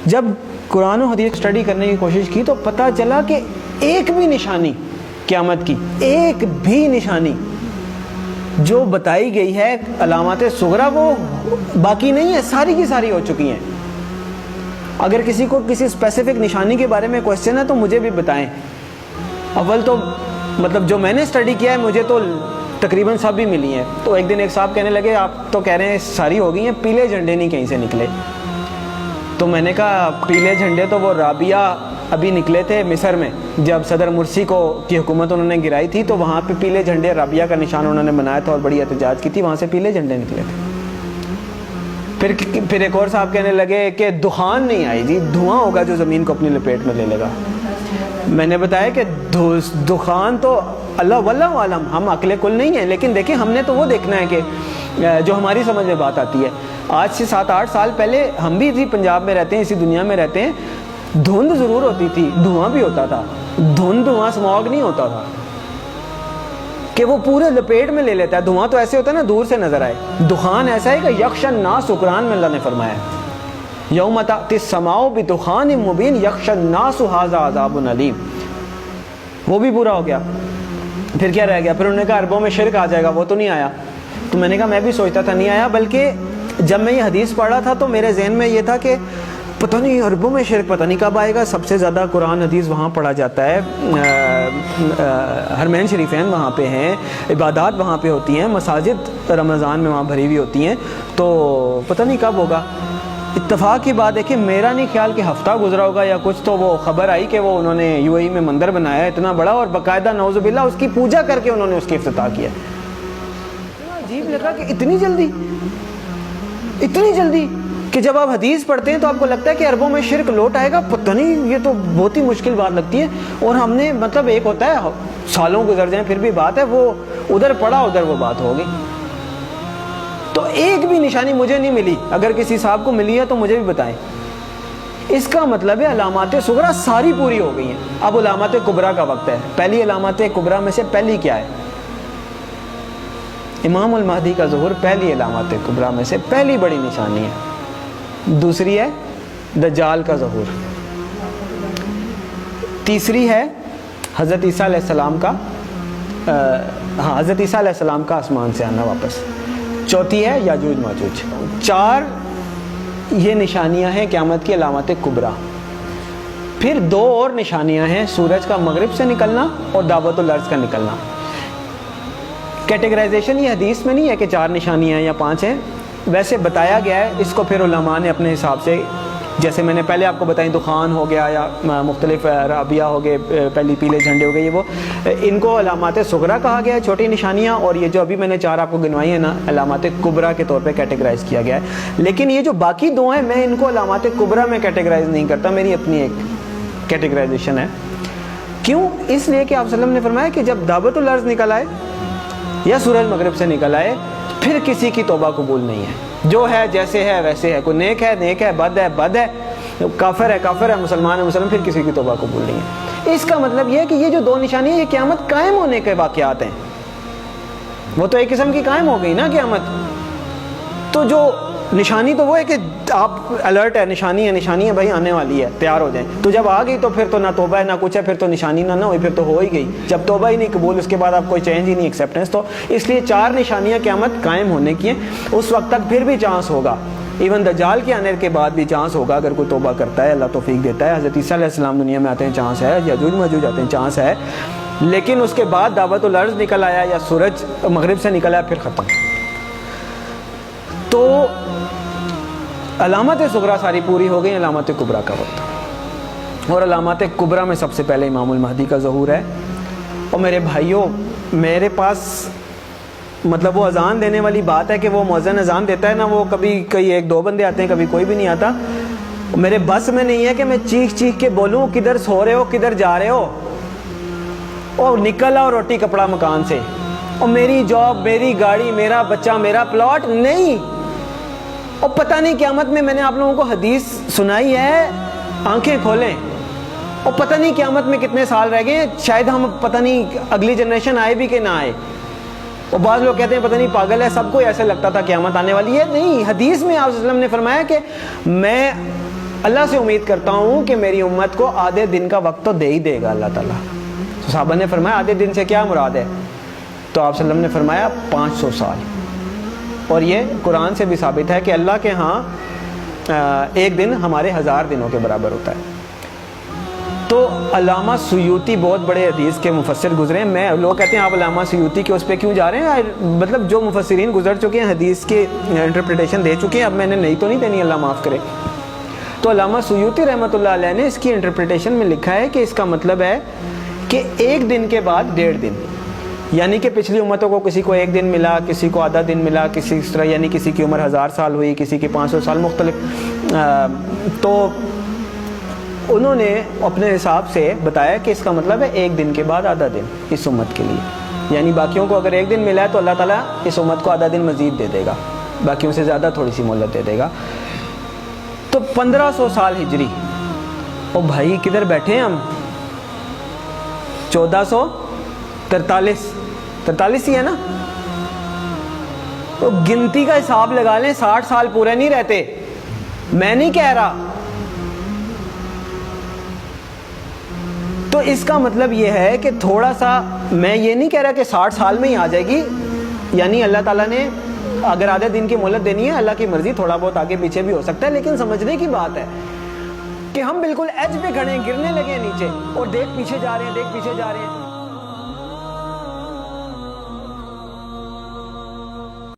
جب قرآن و حدیث اسٹڈی کرنے کی کوشش کی تو پتہ چلا کہ ایک بھی نشانی قیامت کی، ایک بھی نشانی جو بتائی گئی ہے علامات صغریٰ وہ باقی نہیں ہے، ساری کی ساری ہو چکی ہیں۔ اگر کسی کو کسی اسپیسیفک نشانی کے بارے میں کوشچن ہے تو مجھے بھی بتائیں۔ اول تو مطلب جو میں نے اسٹڈی کیا ہے مجھے تو تقریباً سب بھی ملی ہیں۔ تو ایک دن ایک صاحب کہنے لگے آپ تو کہہ رہے ہیں ساری ہو گئی ہیں، پیلے جھنڈے نہیں کہیں سے نکلے۔ تو میں نے کہا پیلے جھنڈے تو وہ رابعہ ابھی نکلے تھے مصر میں، جب صدر مرسی کی حکومت انہوں نے گرائی تھی تو وہاں پہ پیلے جھنڈے رابعہ کا نشان انہوں نے بنایا تھا اور بڑی احتجاج کی تھی، وہاں سے پیلے جھنڈے نکلے تھے۔ پھر ایک اور صاحب کہنے لگے کہ دخان نہیں آئی جی، دھواں ہوگا جو زمین کو اپنی لپیٹ میں لے لے گا۔ میں نے بتایا کہ دخان تو اللہ واللہ عالم، ہم عقل کل نہیں ہیں، لیکن دیکھیں ہم نے تو وہ دیکھنا ہے کہ جو ہماری سمجھ میں بات آتی ہے۔ آج سے 7-8 سال پہلے ہم بھی اسی پنجاب میں رہتے ہیں، اسی دنیا میں رہتے ہیں، دھند ضرور ہوتی تھی، دھواں بھی ہوتا تھا، دھواں سماگ نہیں ہوتا تھا کہ وہ پورے لپیٹ میں لے لیتا ہے۔ دھواں تو ایسے ہوتا ہے نا دور سے نظر آئے، دخان ایسا ہے کہ یخش الناس، قرآن میں اللہ نے فرمایا یوم تأتی السماء بدخان مبین یخش الناس ھذا عذاب علیم، وہ بھی پورا ہو گیا۔ پھر کیا رہ گیا؟ پھر انہوں نے کہا عربوں میں شرک آ جائے گا، وہ تو نہیں آیا۔ تو میں نے کہا میں بھی سوچتا تھا نہیں آیا، بلکہ جب میں یہ حدیث پڑھ رہا تھا تو میرے ذہن میں یہ تھا کہ پتہ نہیں عربوں میں شرک پتہ نہیں کب آئے گا۔ سب سے زیادہ قرآن حدیث وہاں پڑھا جاتا ہے، حرمین شریفین وہاں پہ ہیں، عبادات وہاں پہ ہوتی ہیں، مساجد رمضان میں وہاں بھری ہوئی ہوتی ہیں، تو پتہ نہیں کب ہوگا۔ اتفاق کی بات ہے کہ میرا نہیں خیال کہ ہفتہ گزرا ہوگا یا کچھ، تو وہ خبر آئی کہ وہ انہوں نے UAE میں مندر بنایا ہے اتنا بڑا، اور باقاعدہ نعوذ باللہ اس کی پوجا کر کے انہوں نے اس کی افتتاح کیا۔ عجیب لگا کہ اتنی جلدی کہ جب آپ حدیث پڑھتے ہیں تو آپ کو لگتا ہے کہ عربوں میں شرک لوٹ آئے گا، پتہ نہیں، یہ تو بہت ہی مشکل بات لگتی ہے۔ اور ہم نے مطلب ایک ہوتا ہے سالوں گزر جائیں پھر بھی بات ہے، وہ ادھر پڑھا ادھر وہ بات ہوگی۔ تو ایک بھی نشانی مجھے نہیں ملی، اگر کسی صاحب کو ملی ہے تو مجھے بھی بتائیں۔ اس کا مطلب ہے علامات صغریٰ ساری پوری ہو گئی ہیں، اب علامات کبریٰ کا وقت ہے۔ پہلی علامات کبریٰ میں سے پہلی کیا ہے؟ امام المہدی کا ظہور پہلی علامات کبریٰ میں سے پہلی بڑی نشانی ہے۔ دوسری ہے دجال کا ظہور، تیسری ہے حضرت عیسیٰ علیہ السلام کا حضرت عیسیٰ علیہ السلام کا آسمان سے آنا واپس، چوتھی ہے یاجوج ماجوج۔ 4 یہ نشانیاں ہیں قیامت کی علامات کبریٰ۔ پھر 2 اور نشانیاں ہیں، سورج کا مغرب سے نکلنا اور دعوت الارض کا نکلنا۔ کیٹیگرائزیشن یہ حدیث میں نہیں ہے کہ 4 نشانیاں یا 5 ہیں، ویسے بتایا گیا ہے۔ اس کو پھر علماء نے اپنے حساب سے، جیسے میں نے پہلے آپ کو بتائیں دخان ہو گیا یا مختلف رابعہ ہو گئے، پہلی پیلے جھنڈے ہو گئے، یہ وہ ان کو علامات صغریٰ کہا گیا ہے، چھوٹی نشانیاں، اور یہ جو ابھی میں نے 4 آپ کو گنوائی ہیں نا علامات کبریٰ کے طور پہ کیٹیگرائز کیا گیا ہے۔ لیکن یہ جو باقی 2 ہیں میں ان کو علامات کبریٰ میں کیٹیگرائز نہیں کرتا، میری اپنی ایک کیٹیگرائزیشن ہے۔ کیوں؟ اس لیے کہ آپ صلی اللہ علیہ وسلم نے فرمایا کہ جب دعوت الارض نکل آئے یا سورج مغرب سے نکل آئے پھر کسی کی توبہ قبول نہیں ہے، جو ہے جیسے ہے ویسے ہے، کوئی نیک ہے بد ہے، کافر ہے مسلمان ہے پھر کسی کی توبہ قبول نہیں ہے۔ اس کا مطلب یہ ہے کہ یہ جو 2 نشانیاں یہ قیامت قائم ہونے کے واقعات ہیں، وہ تو ایک قسم کی قائم ہو گئی نا قیامت۔ تو جو نشانی تو وہ ہے کہ آپ الرٹ ہے، نشانی ہے بھائی آنے والی ہے، تیار ہو جائیں۔ تو جب آ گئی تو پھر تو نہ توبہ ہے نہ کچھ ہے، پھر تو نشانی نہ ہوئی، پھر تو ہو ہی گئی۔ جب توبہ ہی نہیں قبول، اس کے بعد آپ کوئی چینج ہی نہیں، ایکسیپٹنس۔ تو اس لیے 4 نشانیاں قیامت قائم ہونے کی ہیں۔ اس وقت تک پھر بھی چانس ہوگا، ایون دجال کے آنے کے بعد بھی چانس ہوگا، اگر کوئی توبہ کرتا ہے، اللہ توفیق دیتا ہے۔ حضرت عیسیٰ علیہ السلام دنیا میں آتے ہیں، چانس ہے، یاجوج ماجوج آتے ہیں، چانس ہے۔ لیکن اس کے بعد دعوت الارض نکل آیا یا سورج مغرب سے نکل آیا، پھر ختم۔ تو علامات صغریٰ ساری پوری ہو گئی، علامات کبریٰ کا وقت۔ اور علامات کبریٰ میں سب سے پہلے امام المہدی کا ظہور ہے۔ اور میرے بھائیوں، میرے پاس مطلب وہ اذان دینے والی بات ہے کہ وہ مؤذن اذان دیتا ہے نا، وہ کبھی کوئی 1-2 بندے آتے ہیں، کبھی کوئی بھی نہیں آتا۔ میرے بس میں نہیں ہے کہ میں چیخ کے بولوں کدھر سو رہے ہو، کدھر جا رہے ہو، اور نکل آؤ روٹی کپڑا مکان سے، اور میری جاب، میری گاڑی، میرا بچہ، میرا پلاٹ، نہیں۔ اور پتہ نہیں قیامت میں نے آپ لوگوں کو حدیث سنائی ہے، آنکھیں کھولیں، اور پتہ نہیں قیامت میں کتنے سال رہ گئے، شاید ہم پتہ نہیں اگلی جنریشن آئے بھی کہ نہ آئے۔ اور بعض لوگ کہتے ہیں پتہ نہیں پاگل ہے، سب کو ایسے لگتا تھا قیامت آنے والی ہے۔ نہیں، حدیث میں آپ صلی اللہ علیہ وسلم نے فرمایا کہ میں اللہ سے امید کرتا ہوں کہ میری امت کو آدھے دن کا وقت تو دے ہی دے گا اللہ تعالیٰ. تو صحابہ نے فرمایا آدھے دن سے کیا مراد ہے؟ تو آپ صلی اللہ علیہ وسلم نے فرمایا 500 سال. اور یہ قرآن سے بھی ثابت ہے کہ اللہ کے ہاں ایک دن ہمارے 1000 دنوں کے برابر ہوتا ہے. تو علامہ سیوطی بہت بڑے حدیث کے مفسر گزرے ہیں. لوگ کہتے ہیں آپ علامہ سیوطی کے اس پہ کیوں جا رہے ہیں؟ مطلب جو مفسرین گزر چکے ہیں حدیث کے انٹرپریٹیشن دے چکے ہیں, اب میں نے نہیں تو نہیں دینی, اللہ معاف کرے. تو علامہ سیوطی رحمۃ اللہ علیہ نے اس کی انٹرپریٹیشن میں لکھا ہے کہ اس کا مطلب ہے کہ ایک دن کے بعد 1.5 دن, یعنی کہ پچھلی امتوں کو کسی کو 1 دن ملا, کسی کو آدھا دن ملا, کسی اس طرح, یعنی کسی کی عمر 1000 سال ہوئی, کسی کی 500 سال, مختلف. تو انہوں نے اپنے حساب سے بتایا کہ اس کا مطلب ہے 1 دن کے بعد آدھا دن اس امت کے لیے. یعنی باقیوں کو اگر 1 دن ملا ہے تو اللہ تعالیٰ اس امت کو آدھا دن مزید دے دے گا, باقیوں سے زیادہ تھوڑی سی مہلت دے دے گا. تو 1500 سال ہجری. او بھائی کدھر بیٹھے ہیں ہم؟ 1443 ہی ہے نا. تو گنتی کا حساب لگا لیں, 60 سال پورے نہیں رہتے. میں نہیں کہہ رہا. تو اس کا مطلب یہ ہے کہ تھوڑا سا, میں یہ نہیں کہہ رہا کہ 60 سال میں ہی آ جائے گی, یعنی اللہ تعالیٰ نے اگر آدھے دن کی مہلت دینی ہے, اللہ کی مرضی, تھوڑا بہت آگے پیچھے بھی ہو سکتا ہے. لیکن سمجھنے کی بات ہے کہ ہم بالکل ایج پہ کھڑے ہیں, گرنے لگے ہیں نیچے, اور دیکھ پیچھے جا رہے ہیں,